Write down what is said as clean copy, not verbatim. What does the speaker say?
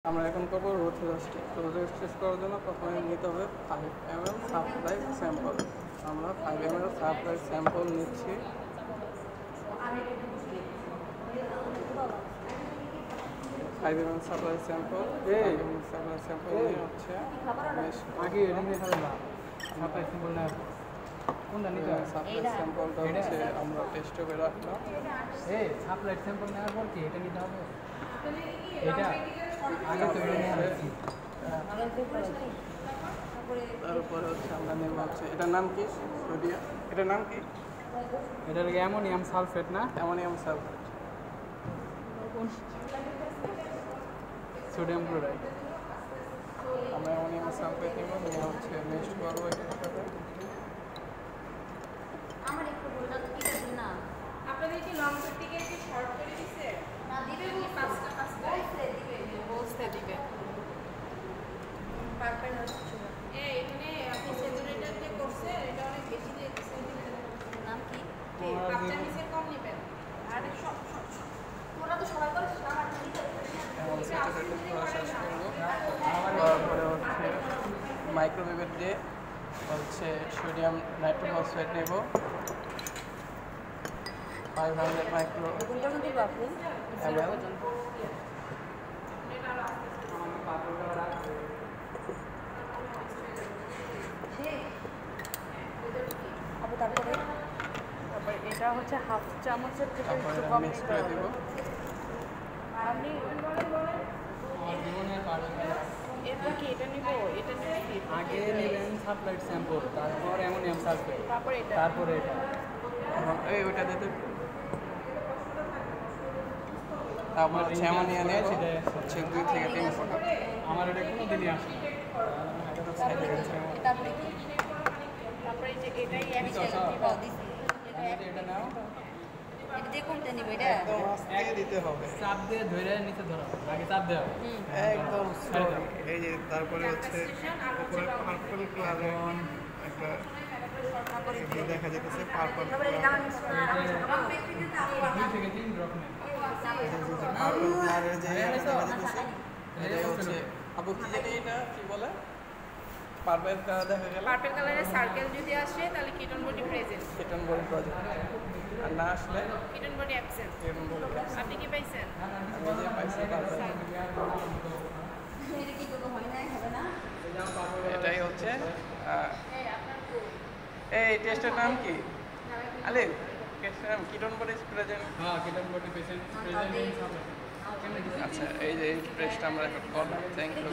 আমরা এখন করবো রোথোস্টেজ। রোথোস্টেজ করার জন্য প্রথমে নিতে হবে 5 ml সাপ্লাই স্যাম্পল। আমরা 5 ml সাপ্লাই স্যাম্পল নিচ্ছি। 5 ml সাপ্লাই স্যাম্পল নিয়ে হচ্ছে আগে এটা নিয়ে খাবে না সাপ্লাই স্যাম্পল না কোনটা নিতে হবে? সাপ্লাই স্যাম্পলটা হচ্ছে আমরা টেস্ট করে রাখলাম। সাপ্লাই স্যাম্পল নেওয়ার পর কি এটা নিতে হবে? এটা আগে তো এটা নিয়ে আসছি। তারপরে হচ্ছে আমরা নেব হচ্ছে এটার নাম কি? সোডিয়াম। এটার নাম কি? এটা অ্যামোনিয়াম সালফেট না? Ammonium sulphate. Sodium chloride. আমরা অ্যামোনিয়াম সালফেট নিব, নিয়ে হচ্ছে মিক্সড করবো এটার সাথে। আমার একটু বলটা কি আছে না আপনাদের কি লং থেকে কি শর্ট করে দিছে না দিবে কি পাঁচটা বলতে দিবে পারপেল হচ্ছে এখানে আপনি স্যাচুরেটেড যে করছে এটা অনেক বেশি দিয়ে দিছে নাম কি বাচ্চা নিচে কম নেবেন আর সব তোরা তো সবাই করে আমার ঠিক আছে এখন স্যাচুরেটেড করা শেষ করবো। তারপরে হচ্ছে মাইক্রোওয়েভের দিয়ে হচ্ছে সোডিয়াম নাইট্রোফসফেট নেব 500 মাইক্রো কোনটা কোনটা বাপু ml। আবু তারপরে এটা হচ্ছে হাফ চামচের থেকে তারপরে একটু কম মিক্স দিতে করে হবে দিব। আপনি এরপর কি এটা নিব এটা নিব আগে নেবেন সাপ্লাই স্যাম্পল, তারপর অ্যামোনিয়াম সালফেট, তারপর এটা তারপরে এটা। এবং ওইটা দিতে তারপর হচ্ছে অ্যামোনিয়া নেব হচ্ছে 2 থেকে 3 ফোঁটা। আমার এটা কোনো দিনই আসে না। এটা তো সাইডে গেছে আমার। তারপরে কি তারপরে এই যে এটাই আমি একসাথে ছেড়ে দিব দিছি এটা নাও, এটা দিয়ে কোনটা নিব এটা একদম আস্তে দিতে হবে, চাপ দিয়ে ধরে নিচে ধরো, আগে চাপ দেওয়া। একদম স্লোলি। এই যে তারপরে হচ্ছে উপরে পার্পল কালার একটা এখানে দেখা যাচ্ছে পার্পল তারপরে এটা আমি দুই থেকে তিন ড্রপ নেই। পার্পল কালারের যে দেখা যাচ্ছে এটা হচ্ছে আবু কি জানি এটা কি বলে পার্পল কালার দেখা গেল পার্পল কালারের সার্কেল যদি আসে তাহলে ketone body present ketone body project, আর না আসলে ketone body absent ketone body. আপনি কি পাইছেন আমি যে পাইছি পার্পল, এটা কি কোনো হয় না হবে না এটাই হচ্ছে এই টেস্টের নাম কি আলিফ? টেস্টের নাম কিটন বডি প্রেজেন্ট। হ্যাঁ, ketone body present in supply. আচ্ছা এই যে এই টেস্টটা আমরা এখন করলাম। Thank you.